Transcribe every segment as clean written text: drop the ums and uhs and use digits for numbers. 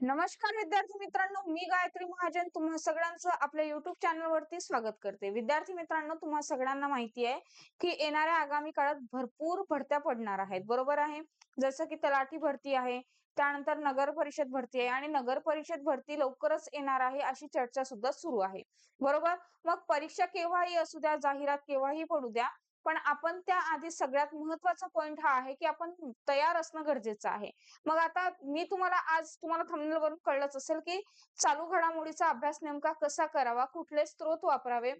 नमस्कार विद्यार्थी मित्रांनो, मी गायत्री महाजन तुम्हा सगळ्यांचं आपल्या युट्यूब चॅनल वरती स्वागत करते. विद्यार्थी मित्रांनो, तुम्हा सगळ्यांना माहिती आहे की येणाऱ्या आगामी काळात भरपूर भरत्या पडणार आहेत, बरोबर आहे. जसं की तलाठी भरती आहे, त्यानंतर नगर परिषद भरती आहे आणि नगर परिषद भरती लवकरच येणार आहे अशी चर्चा सुद्धा सुरू आहे, बरोबर. मग परीक्षा केव्हाही असू द्या, जाहिरात केव्हाही पडू द्या, पण आपण त्याआधी सगळ्यात महत्वाचा पॉइंट हा आहे की आपण तयार असणं गरजेचं आहे. मग आता मी तुम्हाला आज तुम्हाला थंबनेल वरून कळलंच असेल की चालू घडामोडीचा अभ्यास नेमका कसा करावा, कुठले स्रोत वापरावे,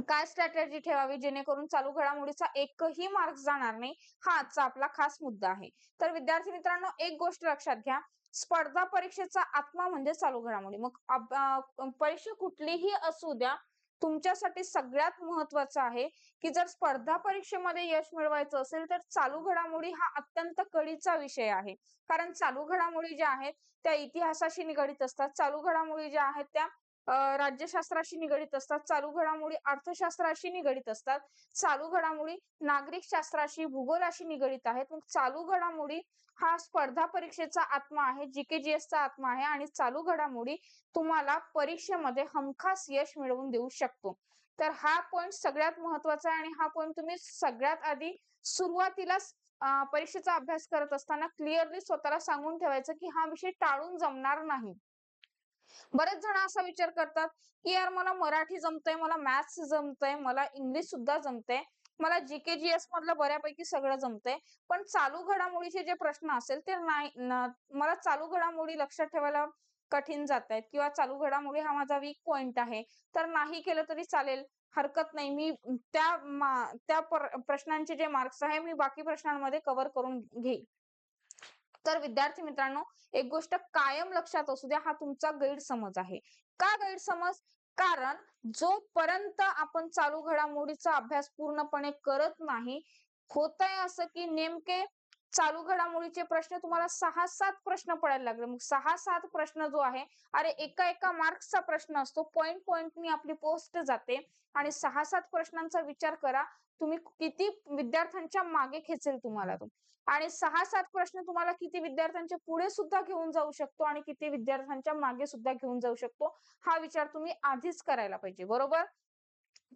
काय स्ट्रॅटेजी ठेवावी जेणेकरून चालू घडामोडीचा एकही मार्क जाणार नाही. हा आजचा आपला खास मुद्दा आहे. तर विद्यार्थी मित्रांनो, एक गोष्ट लक्षात घ्या, स्पर्धा परीक्षेचा आत्मा म्हणजे चालू घडामोडी. मग परीक्षा कुठलीही असू द्या, तुमच्यासाठी सगळ्यात महत्वाचं आहे की जर स्पर्धा परीक्षेमध्ये यश मिळवायचं असेल तर चालू घडामोडी हा अत्यंत कळीचा विषय आहे. कारण चालू घडामोडी ज्या आहेत त्या इतिहासाशी निगडीत असतात. चालू घडामोडी ज्या आहेत त्या राज्यशास्त्राशी निगडीत असतात. चालू घडामोडी अर्थशास्त्राशी निगडीत असतात. चालू घडामोडी नागरिक शास्त्राशी, भूगोलाशी निगडीत आहेत. मग चालू घडामोडी हा स्पर्धा परीक्षेचा आत्मा आहे, जीके-जीएसचा आत्मा आहे आणि चालू घडामोडी तुम्हाला परीक्षेमध्ये हमखास यश मिळवून देऊ शकतो. तर हा पॉइंट सगळ्यात महत्वाचा आहे आणि हा पॉइंट तुम्ही सगळ्यात आधी सुरुवातीलाच परीक्षेचा अभ्यास करत असताना क्लिअरली स्वतःला सांगून ठेवायचं की हा विषय टाळून जमणार नाही. बरेच जण असा विचार करतात की यार मला मराठी जमतंय, मला मॅथ्स जमतंय, मला इंग्लिश सुद्धा जमतंय, मला जीके जीएस मधलं बऱ्यापैकी सगळं जमतंय, पण चालू घडामोडीचे जे प्रश्न असेल ते नाही मला चालू घडामोडी लक्षात ठेवायला कठीण जात आहेत किंवा चालू घडामोडी हा माझा वीक पॉइंट आहे, तर नाही केलं तरी चालेल, हरकत नाही, मी त्या प्रश्नांचे जे मार्क्स आहे मी बाकी प्रश्नांमध्ये कव्हर करून घेईल. तर विद्यार्थी मित्रांनो, एक गोष्ट कायम लक्षात असू द्या, हा तुमचा गैरसमज आहे. का गैरसमज? कारण जोपर्यंत आपण चालू घडामोडीचा अभ्यास पूर्णपणे करत नाही, होतंय असं की नेमके चालू घडामोडीचे प्रश्न तुम्हाला 6-7 प्रश्न पडायला लागले. मग 6-7 प्रश्न जो आहे, अरे एका मार्क्सचा प्रश्न असतो, पॉइंट पॉइंटनी आपली पोस्ट जाते आणि 6-7 प्रश्नांचा विचार करा, तुम्ही किती विद्यार्थ्यांच्या मागे खेचेल तुम्हाला तो. आणि 6-7 प्रश्न तुम्हाला किती विद्यार्थ्यांच्या पुढे सुद्धा घेऊन जाऊ शकतो आणि किती विद्यार्थ्यांच्या मागे सुद्धा घेऊन जाऊ शकतो, हा विचार तुम्ही आधीच करायला पाहिजे, बरोबर.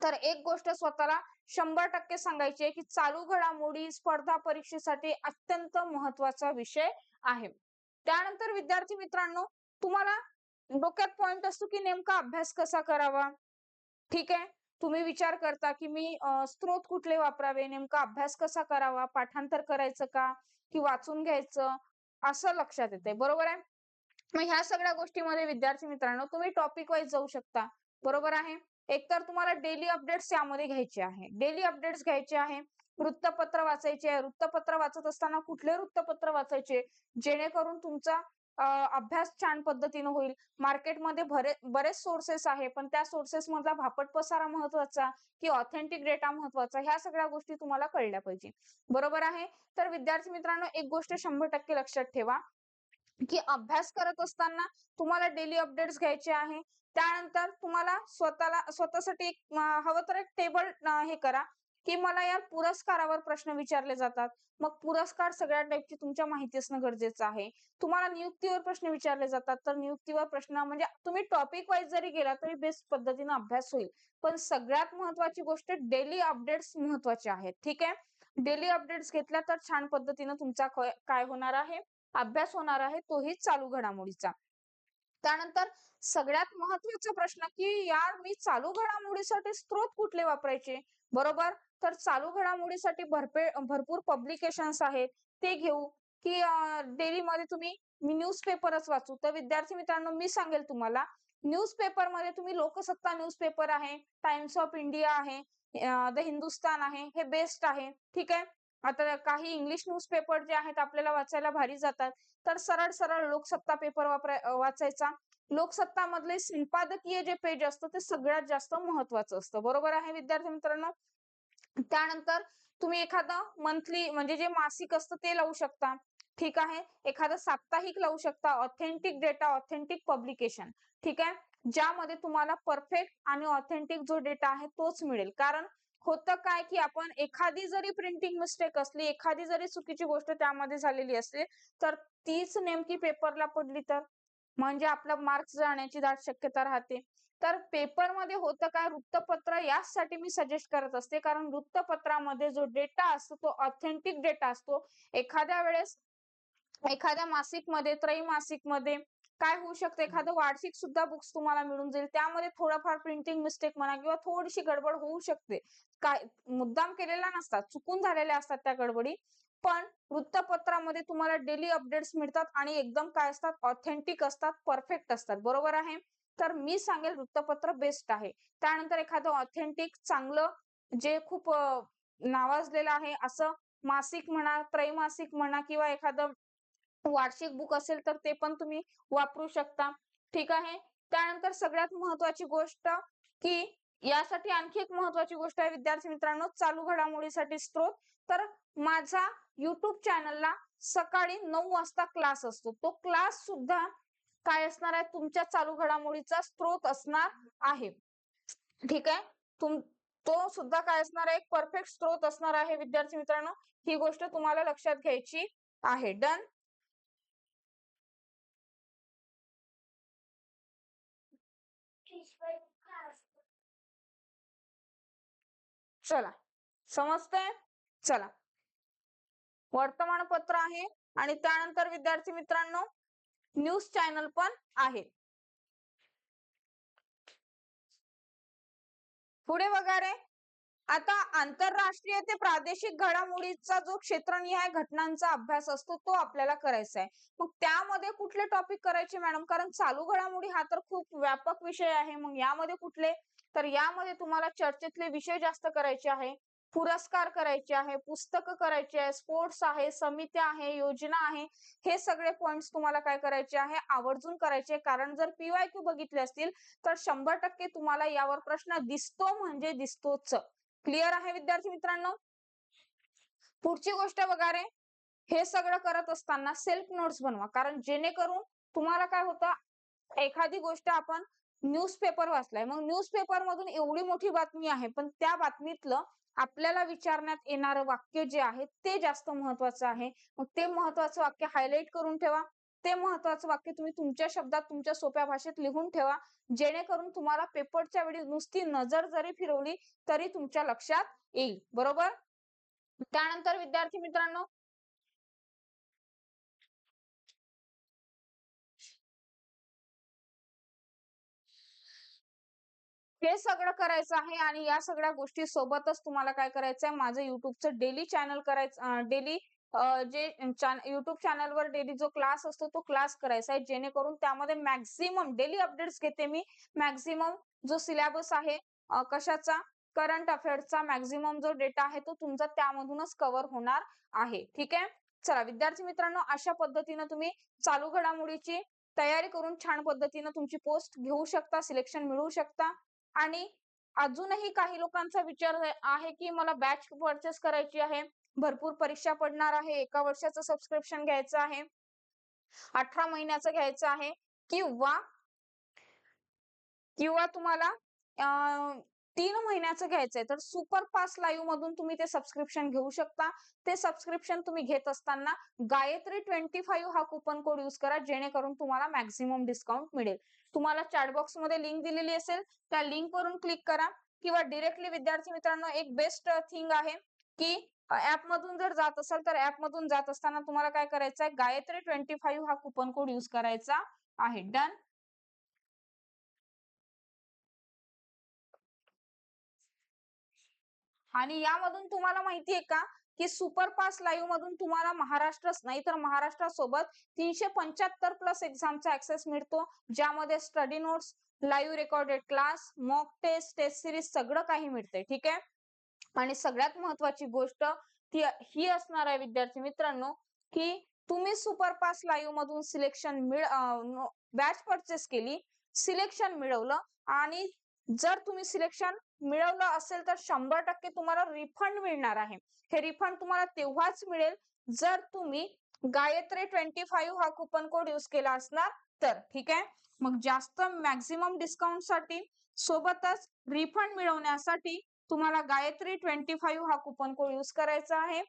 तर एक गोष्ट स्वतःला 100% सांगायची आहे की चालू घडामोडी स्पर्धा परीक्षेसाठी अत्यंत महत्वाचा विषय आहे. त्यानंतर विद्यार्थी मित्रांनो, तुम्हाला डोक्यात पॉइंट असतो की नेमका अभ्यास कसा करावा. ठीक आहे. तुम्ही विचार करता की मी स्त्रोत कुठले वापरावे, नेमका अभ्यास कसा करावा, पाठांतर करायचं का की वाचून घ्यायचं, असं लक्षात येतंय, बरोबर आहे. मग ह्या सगळ्या गोष्टीमध्ये विद्यार्थी मित्रांनो तुम्ही टॉपिक वाईज जाऊ शकता, बरोबर आहे. एकतर तुम्हाला डेली अपडेट्स यामध्ये घ्यायचे आहे, डेली अपडेट्स घ्यायचे आहे, वृत्तपत्र वाचायचे आहे. वृत्तपत्र वाचत असताना कुठले वृत्तपत्र वाचायचे जेणेकरून तुमचा अभ्यास छान पद्धतीने होईल. मार्केटमध्ये बरेच सोर्सेस आहे, पण त्या सोर्सेस मधला भापट पसारा महत्वाचा की ऑथेंटिक डेटा महत्वाचा, ह्या सगळ्या गोष्टी तुम्हाला कळल्या पाहिजे, बरोबर आहे. तर विद्यार्थी मित्रांनो, एक गोष्ट 100% लक्षात ठेवा की अभ्यास करत असताना तुम्हाला डेली अपडेट्स घ्यायचे आहे. त्यानंतर तुम्हाला स्वतःसाठी एक हवं तर एक टेबल हे करा की मला या पुरस्कारावर प्रश्न विचारले जातात. मग पुरस्कार सगळ्या टाईपची तुमच्या माहिती असणं गरजेचं आहे. तुम्हाला नियुक्तीवर प्रश्न विचारले जातात, तर नियुक्तीवर प्रश्न म्हणजे तुम्ही टॉपिक वाईज जरी गेला तरी बेस्ट पद्धतीने अभ्यास होईल. पण सगळ्यात महत्वाची गोष्ट डेली अपडेट्स महत्वाचे आहेत. ठीक आहे. डेली अपडेट्स घेतल्या तर छान पद्धतीने तुमचा काय होणार आहे, अभ्यास होणार आहे, तोही चालू घडामोडीचा. त्यानंतर सगळ्यात महत्वाचा प्रश्न की यार मी चालू घडामोडीसाठी स्त्रोत कुठले वापरायचे, बरोबर. तर चालू घडामोडीसाठी भरपूर पब्लिकेशन्स आहेत, ते घेऊ की डेली मध्ये मी न्यूजपेपरच वाचू. तर विद्यार्थी मित्रांनो, मी सांगेल तुम्हाला न्यूजपेपर मध्ये तुम्ही लोकसत्ता न्यूजपेपर आहे, टाइम्स ऑफ इंडिया आहे, द हिंदुस्तान आहे, हे बेस्ट आहे. ठीक आहे. आता काही इंग्लिश न्यूजपेपर जे आहेत आपल्याला वाचायला भारी जातात, तर सरळ सरळ लोकसत्ता पेपर वाचायचा. लोकसत्ता मधले संपादकीय जे पेज असतं ते सगळ्यात जास्त महत्वाचं असतं, बरोबर आहे विद्यार्थी मित्रांनो. त्यानंतर तुम्ही एखादं मंथली म्हणजे जे मासिक असतं ते लावू शकता. ठीक आहे. एखादं साप्ताहिक लावू शकता, ऑथेंटिक डेटा, ऑथेंटिक पब्लिकेशन. ठीक आहे. ज्यामध्ये तुम्हाला परफेक्ट आणि ऑथेंटिक जो डेटा आहे तोच मिळेल. कारण होतं काय की आपण एखादी जरी प्रिंटिंग मिस्टेक असली, एखादी जरी चुकीची गोष्ट त्यामध्ये झालेली असली, तर तीच नेमकी पेपरला पडली तर म्हणजे आपला मार्क्स जाण्याची दाट शक्यता राहते. तर पेपरमध्ये होतं काय, वृत्तपत्र यासाठी मी सजेस्ट करत असते, कारण वृत्तपत्रामध्ये जो डेटा असतो तो ऑथेंटिक डेटा असतो. एखाद्या वेळेस एखाद्या मासिकमध्ये, त्रैमासिकमध्ये काय होऊ शकतं, एखादं वार्षिक सुद्धा बुक्स तुम्हाला मिळून जाईल. त्यामध्ये थोडाफार प्रिंटिंग मिस्टेक म्हणा किंवा थोडीशी गडबड होऊ शकते. काय मुद्दाम केलेल्या नसतात, चुकून झालेल्या असतात त्या गडबडी. पण वृत्तपत्रामध्ये तुम्हाला डेली अपडेट्स मिळतात आणि एकदम काय असतात, ऑथेंटिक असतात, परफेक्ट असतात. बरोबर आहे? तर मी सांगेल वृत्तपत्र बेस्ट आहे. त्यानंतर एखादं ऑथेंटिक चांगलं जे खूप नावाजलेलं आहे असं मासिक म्हणा, त्रैमासिक म्हणा किंवा एखादं वार्षिक बुक असेल तर ते पण तुम्ही वापरू शकता. ठीक आहे. त्यानंतर सगळ्यात महत्वाची गोष्ट, की यासाठी आणखी एक महत्वाची गोष्ट आहे विद्यार्थी मित्रांनो, चालू घडामोडीसाठी स्त्रोत. तर माझा YouTube चॅनलला सकाळी 9 वाजता क्लास असतो. तो क्लास सुद्धा काय असणार आहे, तुमच्या चालू घडामोडीचा स्त्रोत असणार आहे. ठीक आहे. तो सुद्धा काय असणार आहे, एक परफेक्ट स्त्रोत असणार आहे विद्यार्थी मित्रांनो. ही गोष्ट तुम्हाला लक्षात घ्यायची आहे. डन. चला, समजतंय? चला, वर्तमानपत्र आहे आणि त्यानंतर विद्यार्थी मित्रांनो न्यूज चॅनल पण आहे. पुढे बघा रे, आता आंतरराष्ट्रीय ते प्रादेशिक घडामोडीचा जो क्षेत्रनिहाय घटनांचा अभ्यास असतो तो आपल्याला करायचा आहे. मग त्यामध्ये कुठले टॉपिक करायचे मॅडम? कारण चालू घडामोडी हा तर खूप व्यापक विषय आहे. मग यामध्ये कुठले? तर यामध्ये तुम्हाला चर्चेतले विषय जास्त करायचे आहे, पुरस्कार करायचे आहे, पुस्तकं करायची आहे, स्पोर्ट्स आहे, समित्या आहे, योजना आहे. हे सगळे पॉइंट्स तुम्हाला काय करायचे आहे, आवर्जून करायचे. कारण जर PYQ बघितले असतील तर 100% तुम्हाला यावर प्रश्न दिसतो म्हणजे दिसतोच. क्लिअर आहे विद्यार्थी मित्रांनो? पुढची गोष्ट बघा रे, हे सगळं करत असताना सेल्फ नोट्स बनवा. कारण जेणेकरून तुम्हाला काय होतं, एखादी गोष्ट आपण न्यूजपेपर वाचलाय, मग न्यूजपेपर मधून एवढी मोठी बातमी आहे, पण त्या बातमीतलं आपल्याला विचारण्यात येणारं वाक्य जे आहे ते जास्त महत्वाचं आहे. मग ते महत्वाचं वाक्य हायलाइट करून ठेवा. ते महत्वाचं वाक्य तुम्ही तुमच्या शब्दात, तुमच्या सोप्या भाषेत लिहून ठेवा. जेणेकरून तुम्हाला पेपरच्या वेळी नुसती नजर जरी फिरवली तरी तुमच्या लक्षात येईल. बरोबर? त्यानंतर विद्यार्थी मित्रांनो, हे सगळं करायचं आहे आणि या सगळ्या गोष्टी सोबतच तुम्हाला काय करायचंय, माझं युट्यूबचं डेली चॅनल करायचं, डेली जे युट्यूब चॅनलवर डेली जो क्लास असतो तो क्लास करायचा आहे. जेणेकरून त्यामध्ये मॅक्झिमम डेली अपडेट्स घेते मी. मॅक्झिमम जो सिलेबस आहे कशाचा, करंट अफेअर्सचा मॅक्झिमम जो डेटा आहे तो तुमचा त्यामधूनच कव्हर होणार आहे. ठीक आहे. चला विद्यार्थी मित्रांनो, अशा पद्धतीनं तुम्ही चालू घडामोडीची तयारी करून छान पद्धतीनं तुमची पोस्ट घेऊ शकता, सिलेक्शन मिळवू शकता. आणि अजूनही काही लोकांचा विचार आहे की मला बॅच परचेस करायची आहे, भरपूर परीक्षा पडणार आहे, एका वर्षाचं सबस्क्रिप्शन घ्यायचं आहे, 18 महिन्याचं घ्यायचं आहे, किंवा किंवा तुम्हाला 3 महिन्याचं घ्यायचंय, तर सुपरफास्ट लाईव्ह मधून तुम्ही ते सबस्क्रिप्शन घेऊ शकता. ते सबस्क्रिप्शन तुम्ही घेत असताना गायत्री 25 हा कुपन कोड यूज करा, जेणेकरून तुम्हाला मॅक्झिमम डिस्काउंट मिळेल. तुम्हाला चॅट बॉक्स मध्ये लिंक दिलेली असेल, त्या लिंक वरून क्लिक करा किंवा डिरेक्टली विद्यार्थी मित्रांनो एक बेस्ट थिंग आहे की ऍप मधून जर जात असाल तर ऍप मधून जात असताना तुम्हाला काय करायचं आहे, गायत्री 25 हा कुपन कोड यूज करायचा आहे. डन. आणि यामधून तुम्हाला माहितीये का, की सुपरफास्ट लाईव्ह मधून तुम्हाला महाराष्ट्रच नाही तर महाराष्ट्रासोबत 375 प्लस एक्झामचा ऍक्सेस मिळतो, ज्यामध्ये study notes, live recorded class, mock test, test series सगळं काही मिळतंय. ठीक आहे. आणि सगळ्यात महत्वाची गोष्ट ती ही असणार आहे विद्यार्थी मित्रांनो, की तुम्ही सुपरफास्ट लाईव्ह मधून सिलेक्शन बॅच परचेस केली, सिलेक्शन मिळवलं आणि जर तुम्ही सिलेक्शन मिळवलं असेल तर 100% तुम्हाला रिफंड मिळणार आहे. हे रिफंड तुम्हाला तेव्हाच मिळेल जर तुम्ही गायत्री 25 हा कुपन कोड यूज केला असणार तर. ठीक आहे. मग जास्त मॅक्झिमम डिस्काउंट साठी सोबतच रिफंड मिळवण्यासाठी तुम्हाला गायत्री 25 हा कुपन कोड यूज करायचा आहे.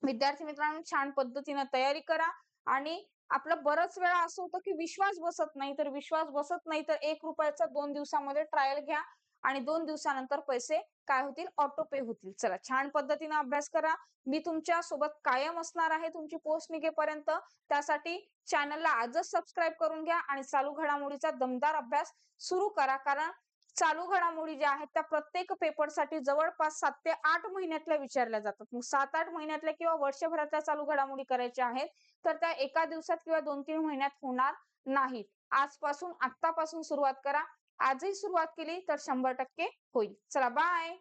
विद्यार्थी मित्रांनो छान पद्धतीने तयारी करा आणि आपलं बरंच वेळा असं होतं की विश्वास बसत नाही, तर विश्वास बसत नाही तर ₹1 2 दिवसामध्ये ट्रायल घ्या आणि 2 दिवसानंतर पैसे काय होतील? ऑटो पे होतील. चला छान पद्धतीने अभ्यास करा. मी तुमच्या सोबत कायम असणार आहे तुमची पोस्ट निघेपर्यंत. त्यासाठी चॅनलला आजच सबस्क्राईब करून घ्या आणि चालू घडामोडीचा दमदार अभ्यास सुरू करा. कारण चालू घडामोडी ज्या आहेत त्या प्रत्येक पेपरसाठी जवळपास 7 ते 8 महिन्यातल्या विचारल्या जातात. मग 7-8 महिन्यातल्या किंवा वर्षभरातल्या चालू घडामोडी करायच्या आहेत, तर त्या एका दिवसात किंवा 2-3 महिन्यात होणार नाहीत. आजपासून आत्तापासून सुरुवात करा. आजही सुरुवात केली तर 100% होईल. चला बाय.